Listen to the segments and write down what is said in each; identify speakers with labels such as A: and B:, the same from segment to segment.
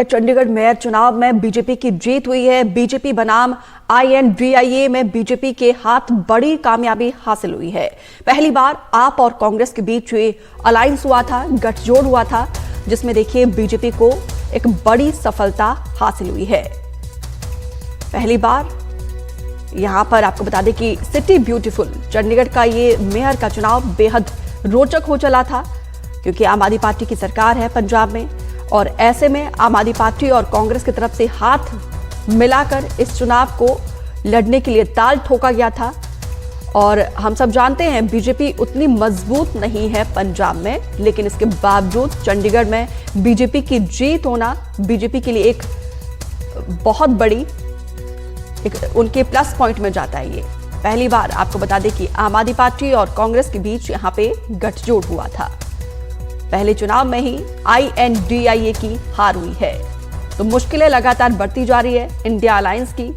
A: Chandigarh mayor चुनाव में BJP की जीत हुई है। बीजेपी बनाम INDIA में बीजेपी के हाथ बड़ी कामयाबी हासिल हुई है। पहली बार आप और कांग्रेस के बीच अलायंस हुआ था, गठजोड़ हुआ था, जिसमें देखिए बीजेपी को एक बड़ी सफलता हासिल हुई है। पहली बार यहां पर आपको बता दें कि सिटी ब्यूटीफुल चंडीगढ़ का ये मेयर का चुनाव बेहद रोचक हो चला था, क्योंकि आम आदमी पार्टी की सरकार है पंजाब में, और ऐसे में आम आदमी पार्टी और कांग्रेस की तरफ से हाथ मिलाकर इस चुनाव को लड़ने के लिए ताल ठोका गया था। और हम सब जानते हैं बीजेपी उतनी मजबूत नहीं है पंजाब में, लेकिन इसके बावजूद चंडीगढ़ में बीजेपी की जीत होना बीजेपी के लिए एक बहुत बड़ी उनके प्लस पॉइंट में जाता है। ये पहली बार आपको बता दें कि आम आदमी पार्टी और कांग्रेस के बीच यहां पे गठजोड़ हुआ था। पहले चुनाव में ही INDIA की हार हुई है, तो मुश्किलें लगातार बढ़ती जा रही है इंडिया अलायंस की।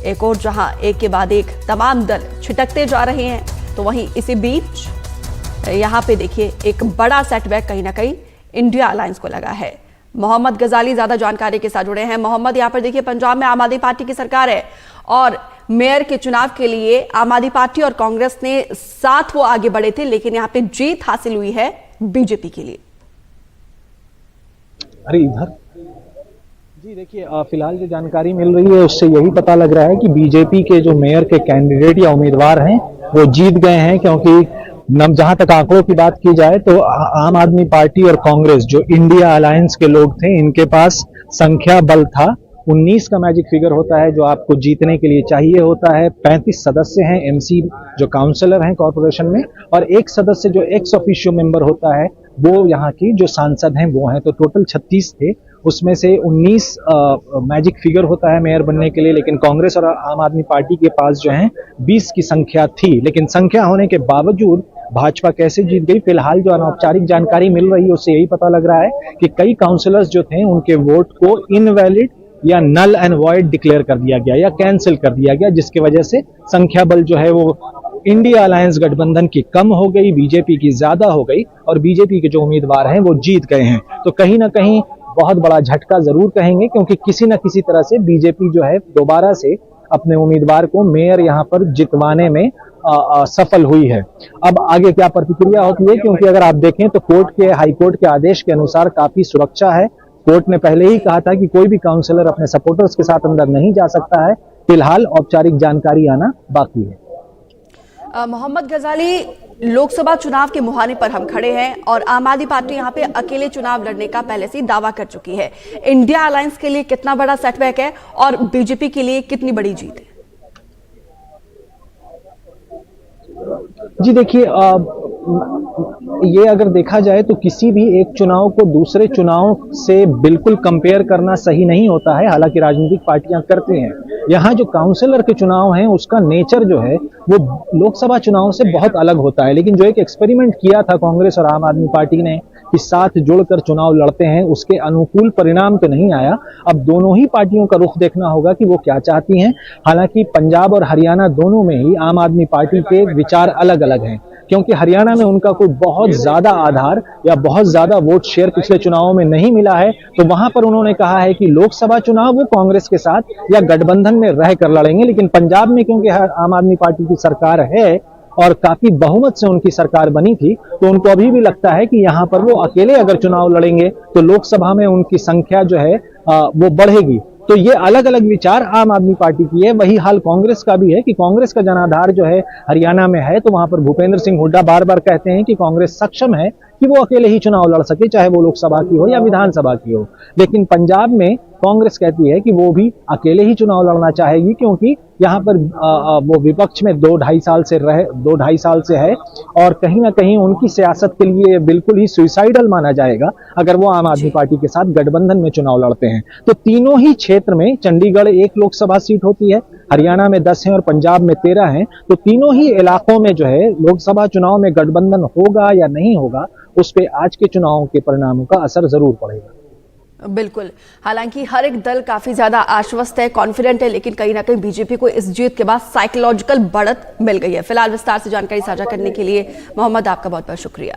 A: एक और जहां एक के बाद एक तमाम दल छिटकते जा रहे हैं, तो वहीं इसी बीच यहां पे देखिए एक बड़ा सेटबैक कहीं ना कहीं इंडिया अलायंस को लगा है। मोहम्मद गजाली ज्यादा जानकारी के साथ जुड़े हैं। मोहम्मद, यहां पर देखिए पंजाब में आम आदमी पार्टी की सरकार है और मेयर के चुनाव के लिए आम आदमी पार्टी और कांग्रेस ने साथ वो आगे बढ़े थे, लेकिन यहां पे जीत हासिल हुई है बीजेपी के लिए।
B: अरे इधर जी देखिए, फिलहाल जो जानकारी मिल रही है उससे यही पता लग रहा है कि बीजेपी के जो मेयर के कैंडिडेट या उम्मीदवार हैं वो जीत गए हैं, क्योंकि जहां तक आंकड़ों की बात की जाए तो आम आदमी पार्टी और कांग्रेस जो इंडिया अलायंस के लोग थे, इनके पास संख्या बल था 19 का मैजिक फिगर होता है जो आपको जीतने के लिए चाहिए होता है। 35 सदस्य हैं MC जो काउंसलर हैं कॉर्पोरेशन में, और एक सदस्य जो एक्स ऑफिशियो मेंबर होता है वो यहाँ की जो सांसद हैं वो हैं। तो टोटल 36 थे, उसमें से 19 मैजिक फिगर होता है मेयर बनने के लिए, लेकिन कांग्रेस और आम आदमी पार्टी के पास जो है 20 की संख्या थी। लेकिन संख्या होने के बावजूद भाजपा कैसे जीत गई, फिलहाल जो अनौपचारिक जानकारी मिल रही है उससे यही पता लग रहा है कि कई काउंसलर्स जो थे उनके वोट को इनवैलिड या नल एंड वॉइड डिक्लेयर कर दिया गया या कैंसिल कर दिया गया, जिसकी वजह से संख्या बल जो है वो इंडिया अलायंस गठबंधन की कम हो गई, बीजेपी की ज्यादा हो गई, और बीजेपी के जो उम्मीदवार हैं वो जीत गए हैं। तो कहीं ना कहीं बहुत बड़ा झटका जरूर कहेंगे, क्योंकि किसी न किसी तरह से बीजेपी जो है दोबारा से अपने उम्मीदवार को मेयर यहाँ पर जितवाने में सफल हुई है। अब आगे क्या प्रतिक्रिया होती है, क्योंकि अगर आप देखें तो हाई कोर्ट के आदेश के अनुसार काफी सुरक्षा है। कोर्ट ने पहले ही कहा था कि कोई भी काउंसलर अपने सपोर्टर्स के साथ अंदर नहीं जा सकता है। फिलहाल औपचारिक जानकारी आना बाकी है।
A: मोहम्मद गजाली, लोकसभा चुनाव के मुहाने पर हम खड़े हैं और आम आदमी पार्टी यहां पे अकेले चुनाव लड़ने का पहले से दावा कर चुकी है। इंडिया अलायंस के लिए कितना बड़ा सेटबैक है और बीजेपी के लिए कितनी बड़ी जीत है?
B: जी देखिए, ये अगर देखा जाए तो किसी भी एक चुनाव को दूसरे चुनाव से बिल्कुल कंपेयर करना सही नहीं होता है, हालांकि राजनीतिक पार्टियां करते हैं। यहाँ जो काउंसलर के चुनाव हैं उसका नेचर जो है वो लोकसभा चुनाव से बहुत अलग होता है, लेकिन जो एक एक्सपेरिमेंट किया था कांग्रेस और आम आदमी पार्टी ने कि साथ जुड़कर चुनाव लड़ते हैं, उसके अनुकूल परिणाम तो नहीं आया। अब दोनों ही पार्टियों का रुख देखना होगा कि वो क्या चाहती हैं। हालांकि पंजाब और हरियाणा दोनों में ही आम आदमी पार्टी के विचार अलग अलग हैं, क्योंकि हरियाणा में उनका कोई बहुत ज्यादा आधार या बहुत ज्यादा वोट शेयर पिछले चुनावों में नहीं मिला है। तो वहां पर उन्होंने कहा है कि लोकसभा चुनाव वो कांग्रेस के साथ या गठबंधन में रहकर लड़ेंगे। लेकिन पंजाब में क्योंकि आम आदमी पार्टी की सरकार है और काफी बहुमत से उनकी सरकार बनी थी, तो उनको अभी भी लगता है कि यहां पर वो अकेले अगर चुनाव लड़ेंगे तो लोकसभा में उनकी संख्या जो है वो बढ़ेगी। तो ये अलग अलग विचार आम आदमी पार्टी की है। वही हाल कांग्रेस का भी है कि कांग्रेस का जनाधार जो है हरियाणा में है, तो वहां पर भूपेंद्र सिंह हुड्डा बार बार कहते हैं कि कांग्रेस सक्षम है कि वो अकेले ही चुनाव लड़ सके, चाहे वो लोकसभा की हो या विधानसभा की हो। लेकिन पंजाब में कांग्रेस कहती है कि वो भी अकेले ही चुनाव लड़ना चाहेगी, क्योंकि यहाँ पर वो विपक्ष में 2-2.5 साल से है, और कहीं ना कहीं उनकी सियासत के लिए बिल्कुल ही सुइसाइडल माना जाएगा अगर वो आम आदमी पार्टी के साथ गठबंधन में चुनाव लड़ते हैं। तो तीनों ही क्षेत्र में चंडीगढ़ 1 लोकसभा सीट होती है, हरियाणा में 10 है और पंजाब में 13 है। तो तीनों ही इलाकों में जो है लोकसभा चुनाव में गठबंधन होगा या नहीं होगा, उस पे आज के चुनावों के परिणामों का असर जरूर पड़ेगा।
A: बिल्कुल, हालांकि हर एक दल काफी ज्यादा आश्वस्त है, कॉन्फिडेंट है, लेकिन कहीं ना कहीं बीजेपी को इस जीत के बाद साइकोलॉजिकल बढ़त मिल गई है। फिलहाल विस्तार से जानकारी साझा करने के लिए मोहम्मद आपका बहुत बहुत शुक्रिया।